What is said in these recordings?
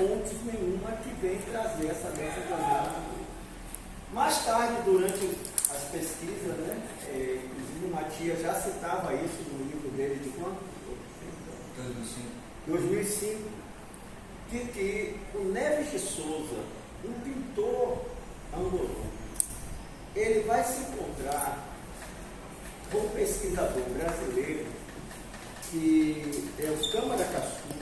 fontes nenhuma que vem trazer essa dança brasileira. Mais tarde, durante as pesquisas, né, inclusive o Matias já citava isso no livro dele de quanto? 2005. Que o Neves de Souza, um pintor angolano, ele vai se encontrar com um pesquisador brasileiro que é o Câmara Cascudo.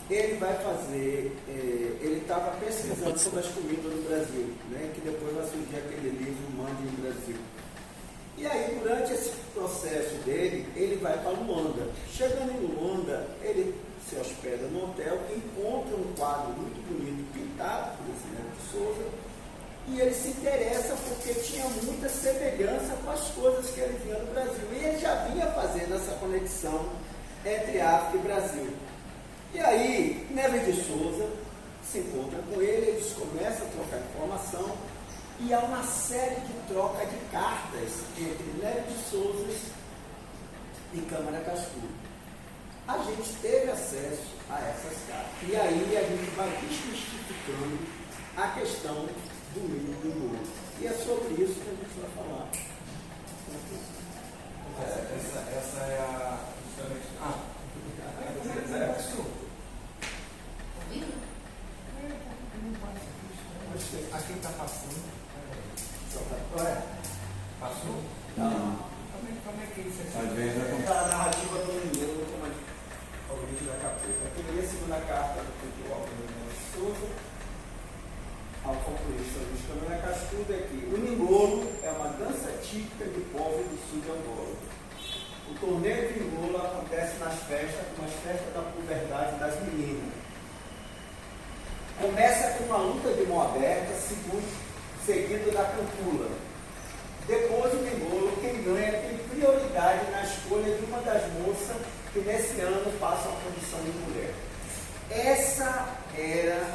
Ele vai fazer, ele estava pesquisando sobre as comidas do Brasil, né, que depois vai surgir aquele livro Mande no Brasil. E aí, durante esse processo dele, ele vai para Luanda. Chegando em Luanda, ele se hospeda no hotel, encontra um quadro muito bonito pintado por esse Neves de Souza, e ele se interessa porque tinha muita semelhança com as coisas que ele via no Brasil. E ele já vinha fazendo essa conexão entre África e Brasil. E aí, Neves de Souza se encontra com ele, eles começam a trocar informação, e há uma série de troca de cartas entre Neves de Souza e Câmara Cascudo. A gente teve acesso a essas cartas. E aí a gente vai desmistificando a questão do mito do mundo. E é sobre isso que a gente vai falar. Essa é a... A quem está passando? Passou? Não. Como é que é isso aqui? A narrativa do mineiro, como a origem da capoeira. A primeira e segunda carta do pintor Neves de Souza, ao componista Luiz Câmara Cascudo, é que o Ningolo é uma dança típica de povo do sul de Angola. O torneio de Ningolo acontece nas festas, como as festas da puberdade das meninas. Começa com uma luta de mão aberta, seguido da campula. Depois o Ningolo, quem ganha tem prioridade na escolha de uma das moças que nesse ano passam a condição de mulher. Essa era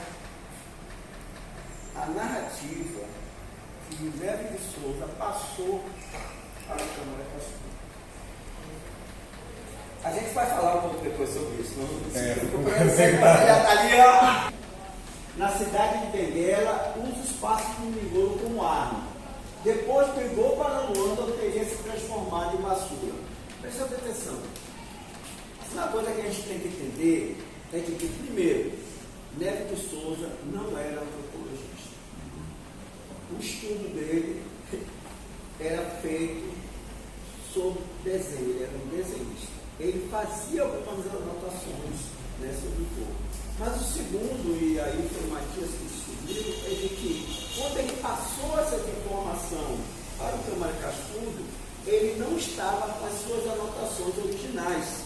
a narrativa que o Neves de Souza passou para a Câmara Cascudo. A gente vai falar um pouco depois sobre isso, não? Na cidade de Benguela, usa os passos do Ningolo como arma. Depois pegou para Luanda, ou teria se transformado em Massura. Presta atenção. Uma coisa que a gente tem que entender é que, primeiro, Neves de Souza não era antropologista. O estudo dele era feito sobre desenho, ele era um desenhista. Ele fazia algumas anotações, né, sobre o corpo. Mas o segundo, e aí foi o Matias que descobriu, é de que quando ele passou essa informação para o Câmara Cascudo, ele não estava com as suas anotações originais.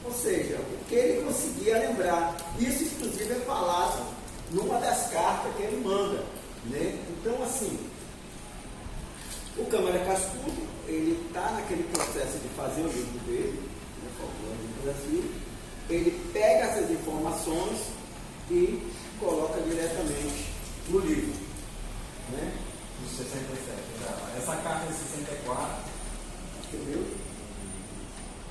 Ou seja, o que ele conseguia lembrar. Isso, inclusive, é falado numa das cartas que ele manda, né? Então, assim, o Câmara Cascudo, ele está naquele processo de fazer o livro dele, né, Folclore do Brasil. Ele pega essas informações e coloca diretamente no livro, né? De 67. Essa carta é de 64. Entendeu?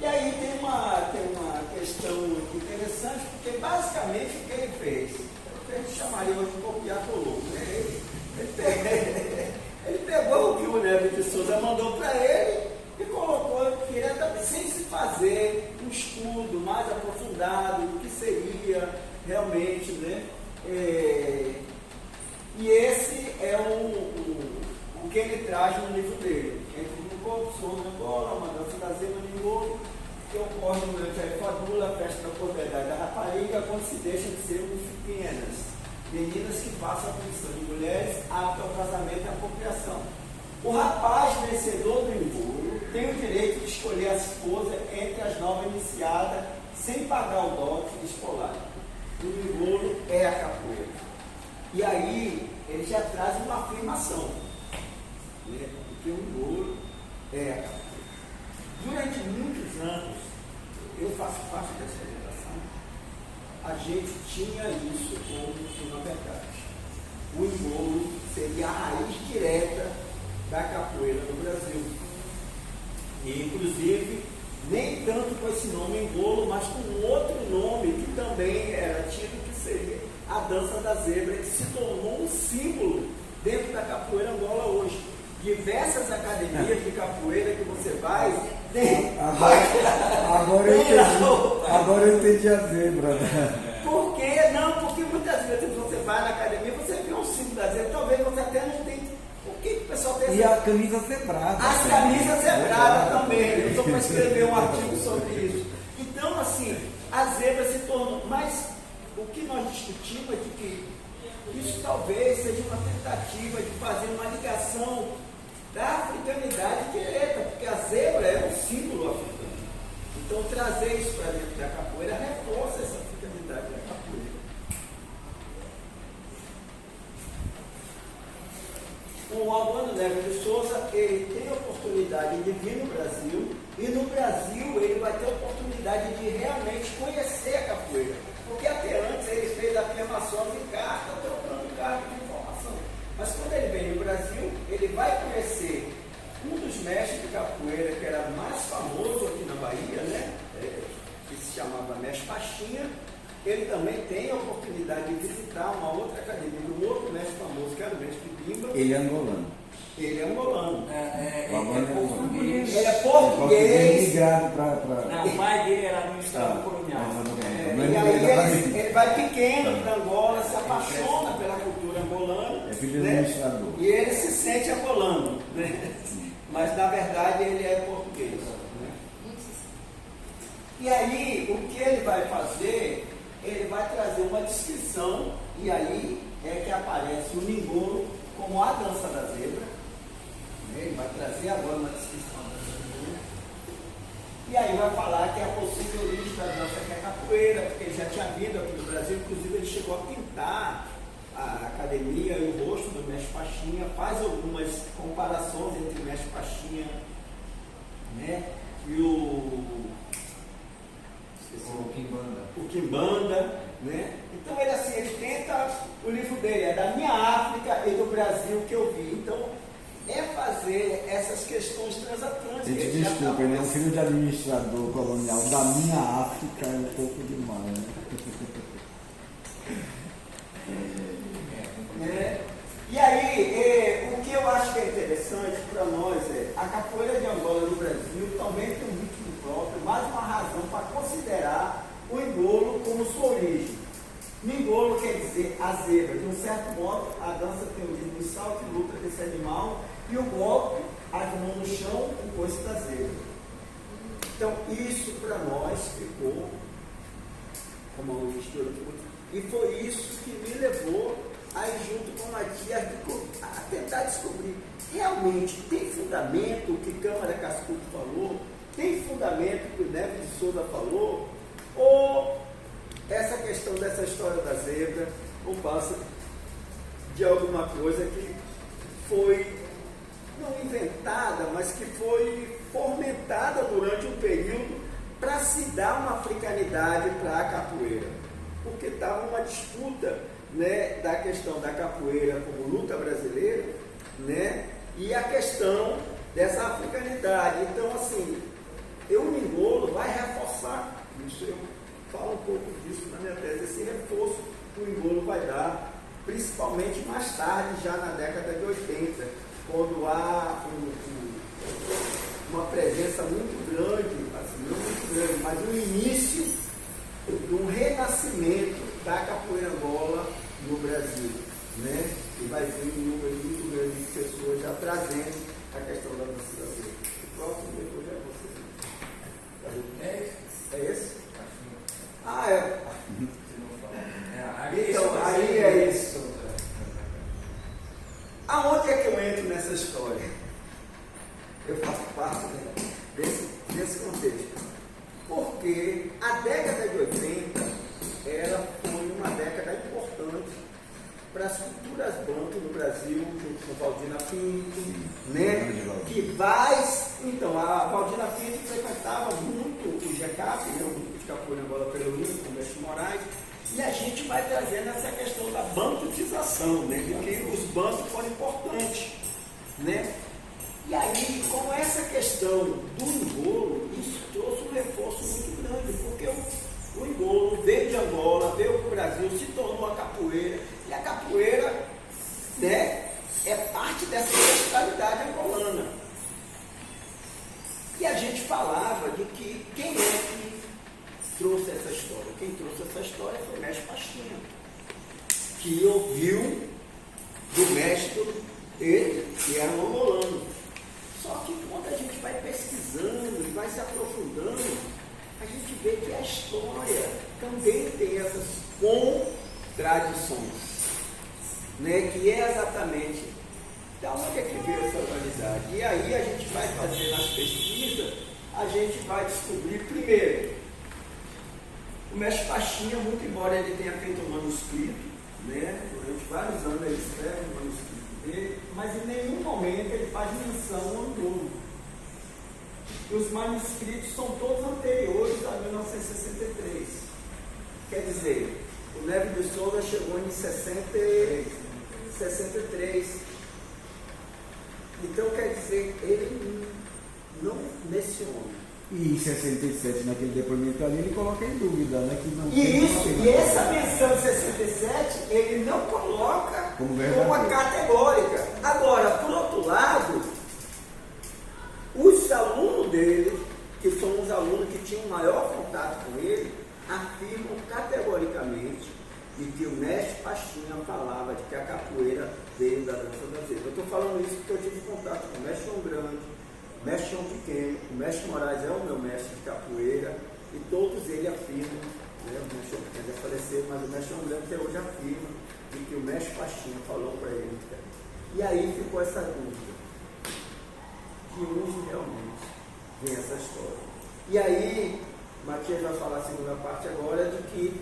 E aí tem uma questão interessante, porque basicamente o que ele fez, o que a gente chamaria hoje de copiar colou, né? Ele pegou o que o Neves de Souza mandou para ele e colocou diretamente, sem se fazer um estudo mais aprofundado do que seria realmente, né? E esse é o que ele traz no livro dele. Entre o Ningolo, Souza Angola, uma dança da Zema Ningolo, que ocorre durante a Efadula, a festa da puberdade da rapariga, quando se deixa de ser pequenas, meninas que passam a condição de mulheres aptas ao casamento e à apropriação. O rapaz vencedor do Ningolo tem o direito de escolher a esposa entre as novas iniciadas sem pagar o dote escolar. O Ningolo é a capoeira. E aí ele já traz uma afirmação, né? Porque o Ningolo é a capoeira. Durante muitos anos, eu faço parte dessa geração, a gente tinha isso como uma verdade. O Ningolo seria a raiz direta da capoeira no Brasil. E, inclusive, esse nome engolo, mas com um outro nome que também era tido, que seria a dança da zebra, que se tornou um símbolo dentro da capoeira Angola hoje. Diversas academias de capoeira que você vai, tem. Agora eu entendi a zebra, né? Por quê? Não, porque muitas vezes você vai na academia, você vê um símbolo da zebra, talvez você até não tenha. Por que o pessoal tem E a camisa zebrada. As camisas zebradas também. Eu estou para escrever um artigo sobre isso. Então, assim, a zebra se tornou. Mas o que nós discutimos é de que isso talvez seja uma tentativa de fazer uma ligação da africanidade direta, porque a zebra é um símbolo africano. Então, trazer isso para dentro da capoeira reforça essa africanidade da capoeira. O Albano Neves de Souza, ele tem a oportunidade de vir no Brasil, e no Brasil ele vai ter a oportunidade de realmente conhecer a capoeira, porque até antes ele fez afirmações em carta, trocando carta de informação. Mas quando ele vem no Brasil, ele vai conhecer um dos mestres de capoeira que era mais famoso aqui na Bahia, né? Que se chamava Mestre Pachinha. Ele também tem a oportunidade de visitar uma outra academia de um outro mestre famoso, que era o mestre Bimba. Ele é angolano. Ele é angolano. Português. Ele é português. Migrado Não, o pai dele era administrador colonial. E aí ele vai pequeno para Angola, se apaixona pela cultura angolana. É filho do né? administrador. E ele se sente angolano. Né? Mas na verdade ele é português. Né? E aí o que ele vai fazer? Ele vai trazer uma descrição, e aí é que aparece o Ningolo como a dança da zebra. Ele vai trazer agora uma descrição da zebra. E aí vai falar que é a possível origem da dança que é a capoeira, porque ele já tinha vindo aqui no Brasil, inclusive ele chegou a pintar a academia e o rosto do mestre Pachinha, faz algumas comparações entre o mestre Pachinha, né, e o Quimbanda, né? Então ele assim, ele tenta, o livro dele é da minha África e do Brasil que eu vi. Então é fazer essas questões transatlânticas. Gente, desculpa, ele é um filho de administrador colonial da minha África, é um pouco demais, né? E aí, o que eu acho que é interessante para nós é a capoeira de Angola no Brasil também tem um ritmo próprio, mais uma razão para considerar o engolo como sua origem. Engolo quer dizer a zebra. De um certo modo, a dança tem o ritmo de salto e luta desse animal, e o golpe, a mão no chão, o coice da zebra. Então, isso para nós ficou como uma mistura. E foi isso que me levou a ir junto com a tia a tentar descobrir. Realmente tem fundamento o que Câmara Cascudo falou? Tem fundamento o que o Neves de Souza falou? Ou essa questão dessa história da zebra, ou passa de alguma coisa que foi não inventada, mas que foi fomentada durante um período para se dar uma africanidade para a capoeira? Porque estava uma disputa, né, da questão da capoeira como luta brasileira, né, e a questão dessa africanidade. Então, assim, o Ningolo vai reforçar isso. Eu falo um pouco disso na minha tese, esse reforço que o Engolo vai dar, principalmente mais tarde, já na década de 80, quando há uma presença muito grande, assim, não muito grande, mas um início de um renascimento da capoeira Angola no Brasil, né? E vai vir um número muito grande de pessoas já trazendo a questão da dança da zebra. O próximo depois é você. É esse? Ah, é. Então, aí é isso. Aonde é que eu entro nessa história? Eu faço parte, né, desse contexto. Porque a década de 80 ela foi uma década importante para as culturas bantu no Brasil, junto com Valdina Pinto, né? Que vai. Então, a Valdina Pinto frequentava muito o GECAP, né, o grupo de capoeira Angola Pelourinho, com o Mestre Moraes, e a gente vai trazendo essa questão da bantutização, né? De que os bantos foram importantes, né? E aí, com essa questão introdução do engolo, isso trouxe um reforço muito grande, porque o engolo veio de Angola, veio para o Brasil, se tornou a capoeira, e a capoeira, né, é parte dessa ancestralidade angolana. E a gente falava de que quem é que trouxe essa história? Quem trouxe essa história foi o mestre Pastinha, que ouviu do mestre dele, que era um angolano. Só que quando a gente vai pesquisando e vai se aprofundando, a gente vê que a história também tem essas contradições, né? Que é exatamente da onde é que veio essa oralidade. E aí a gente vai fazer nas pesquisas, a gente vai descobrir primeiro, o mestre Pastinha, muito embora ele tenha feito um manuscrito, né? Durante vários anos ele escreve um manuscrito dele, mas em nenhum momento ele faz menção ao engolo. E os manuscritos são todos anteriores a 1963. Quer dizer, o Neves de Souza chegou em 63. Então, quer dizer, ele não menciona. E em 67, naquele depoimento ali, ele coloca em dúvida, né? Que não E essa menção de 67, ele não coloca como uma categórica. Agora, por outro lado, os alunos dele, que são os alunos que tinham maior contato com ele, afirmam categoricamente de que o mestre Pastinha falava de que a capoeira veio da dança brasileira. Eu estou falando isso porque eu tive contato com o mestre João Grande, o mestre João Pequeno, o mestre Moraes é o meu mestre de capoeira, e todos eles afirmam, né, o mestre João Pequeno já faleceu, mas o mestre João Grande até hoje afirma de que o mestre Pastinha falou para ele. E aí ficou essa dúvida, de onde realmente vem essa história. E aí, Matias vai falar a segunda parte agora, de que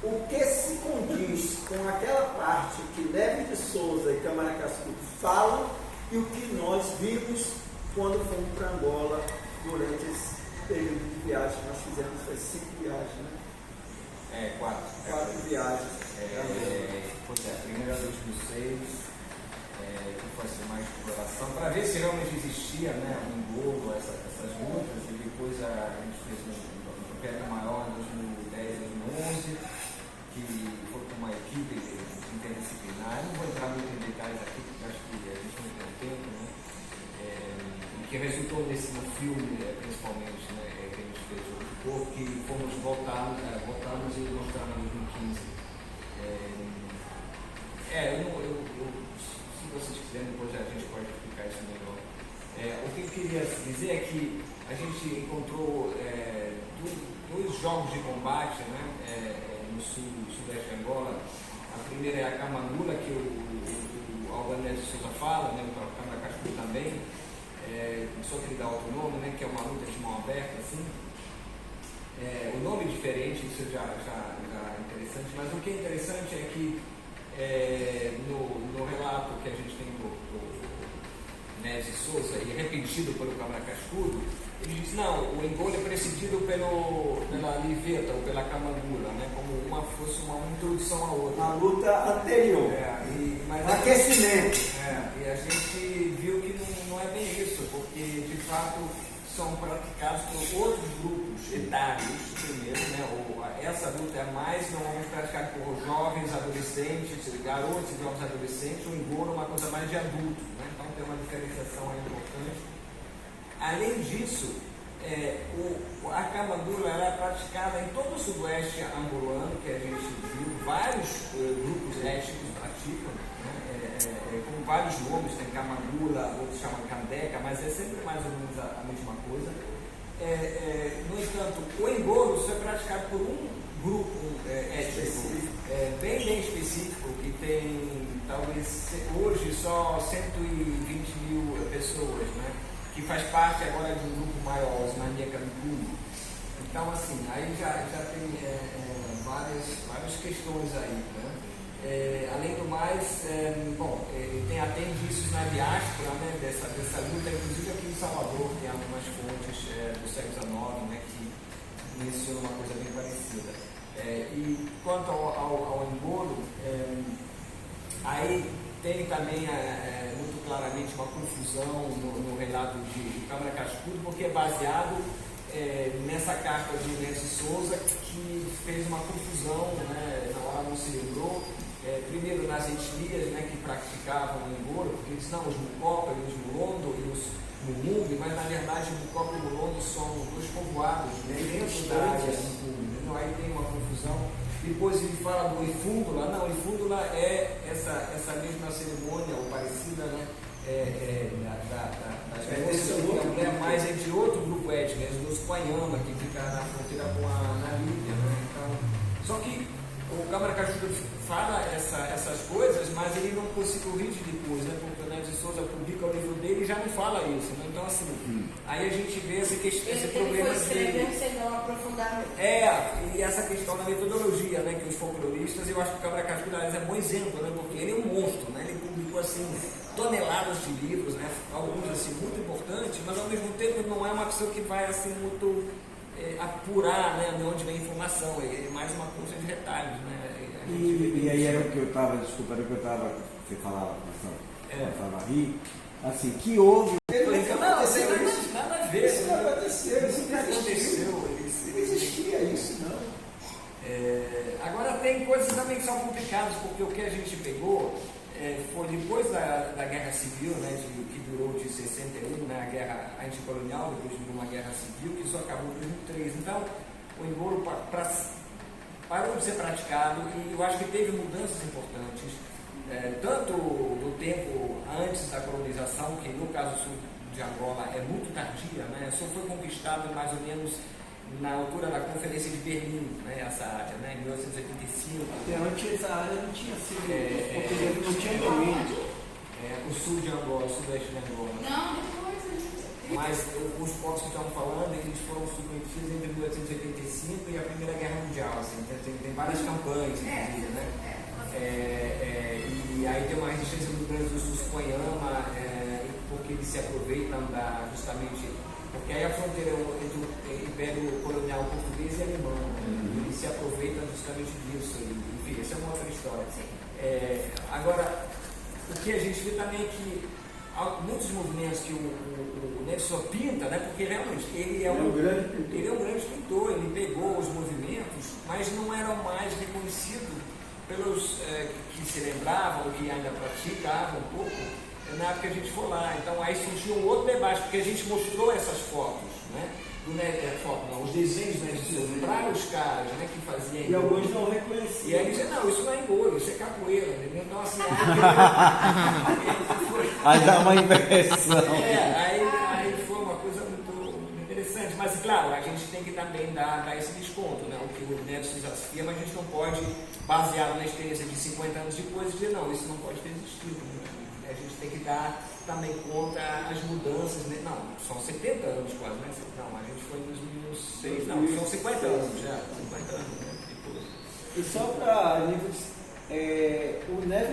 o que se condiz com aquela parte que Neves de Souza e Câmara Cascudo falam e o que nós vimos quando fomos para Angola durante esse período de viagem. Nós fizemos, foi 5 viagens, né? 4. 4 viagens. Pois é, a primeira 2006, que foi assim, mais exploração, para ver se realmente existia, né, um engolo, essas lutas, e depois a gente fez um projeto maior em 2010, 2011, que foi com uma equipe interdisciplinar. Não vou entrar muito em detalhes aqui, porque acho que a gente não tem tempo, né? Que resultou no filme, principalmente, né, que a gente fez hoje, porque fomos voltamos e mostramos em 2015. Se vocês quiserem, depois a gente pode explicar isso melhor. O que eu queria dizer é que a gente encontrou dois jogos de combate, né, no sudeste de Angola. A primeira é a Camangula, que o Albanese de Souza fala, né, o Câmara Cascudo também, só que ele dá outro nome, né, que é uma luta de mão aberta, assim. O nome é diferente, isso já é interessante, mas o que é interessante é que no relato que a gente tem do Neves de Souza, e repetido pelo Câmara Cascudo, ele diz, não, o engolo é precedido pela liveta ou pela camangula, né, como fosse uma introdução à outra. Uma luta anterior, aquecimento. E a gente viu que não é bem isso, porque de fato são praticados por outros grupos etários primeiro, né, essa luta é mais normalmente praticada por jovens, adolescentes, garotos e jovens adolescentes, o engolo é uma coisa mais de adulto, né, então tem uma diferenciação aí importante. Além disso, a camangula é praticada em todo o sudoeste angolano, que a gente viu, vários grupos étnicos praticam, né, com vários nomes, tem camangula, outros chamam candeca, mas é sempre mais ou menos a mesma coisa. No entanto, o engolo só é praticado por um grupo étnico bem específico, que tem talvez hoje só 120 mil pessoas, né? Que faz parte agora de um grupo maior, os Maníaca do Pulo. Então, assim, aí já tem várias questões aí, né? Além do mais, tem indícios na diáspora, né, dessa luta, inclusive aqui em Salvador tem algumas fontes do século XIX, né, que mencionam uma coisa bem parecida. E quanto ao engolo, aí tem também muito claramente uma confusão no relato de Câmara Cascudo, porque é baseado nessa carta de Inés Souza, que fez uma confusão, né, na hora não se lembrou, primeiro nas etnias, né, que praticavam o engoro, porque eles não, os Mucoca e os Mulondo e os Mumumbi, mas na verdade o Mucoca e o Mulondo são dois povoados, né, dentro da área Mumumbi. Então aí tem uma confusão. Depois ele fala do Ifúndula. Não, Ifúndula é essa mesma cerimônia, ou parecida, né, das moças, que a mulher mais é de outro grupo étnico, dos Quaiama, que fica na fronteira com a Líbia, né? Então, só que o Câmara Cascudo fala essas coisas, mas ele não se corrige depois, né? Porque o Neves de Souza publica o livro dele e já não fala isso, né? Então, assim, aí a gente vê esse problema Ele foi escrevendo sem dar um aprofundamento. E essa questão da metodologia, né? Que os folcloristas, eu acho que o Câmara Cascudo é um bom exemplo, né? Porque ele é um monstro, né? Ele publicou, assim, toneladas de livros, né? Alguns, assim, muito importantes, mas ao mesmo tempo não é uma pessoa que vai, assim, muito apurar, né, de onde vem a informação, é mais uma coisa de retalhos, né? E aí era o que eu estava, desculpa, era o que eu estava, você falava, estava a rir, assim, que houve... Não, nada a ver. Isso não aconteceu, isso não aconteceu. Não existia isso, não. Agora tem coisas também que são complicadas, porque o que a gente pegou foi depois da Guerra Civil, né, que durou de 61, né, a guerra anticolonial, depois de uma guerra civil, que isso acabou em 2003. Então, o engoro parou de ser praticado e eu acho que teve mudanças importantes, tanto do tempo antes da colonização, que no caso do sul de Angola é muito tardia, né, só foi conquistado mais ou menos na altura da Conferência de Berlim, né, essa área, né, em 1985. Até antes essa área não tinha sido, não tinha domínio. O sul de Angola, o sudeste de Angola. Não, depois a gente... Mas os povos que estão falando, eles foram submetidos entre 1885 e a Primeira Guerra Mundial, assim, tem várias campanhas, inclusive, né? E aí tem uma resistência muito grande dos Quaiama, porque eles se aproveitam justamente... Porque aí a fronteira entre o Império Colonial Português e Alemão, né? Eles se aproveitam justamente disso. Enfim, essa é uma outra história. Agora, o que a gente vê também é que há muitos movimentos que o Nelson pinta, né? Porque realmente ele é um grande pintor, ele pegou os movimentos, mas não eram mais reconhecidos pelos que se lembravam, que ainda praticavam um pouco, na época que a gente for lá. Então aí surgiu um outro debate, porque a gente mostrou essas fotos, né? Os desenhos, né, para os caras, né, que faziam. E alguns não reconheciam. E aí diziam, não, isso não é engoro, isso é capoeira, entendeu? Então assim. Aí dá uma impressão. Aí foi uma coisa muito interessante. Mas claro, a gente tem que também dar esse desconto, né? O que o Neves afirma, a gente não pode, baseado na experiência de 50 anos depois, dizer, não, isso não pode ter existido. Né? A gente tem que dar também conta as mudanças, né? Não, são 70 anos quase, né? Não, a gente foi em 2006, não, são 50 anos já, 50 anos, né? E só para o Neves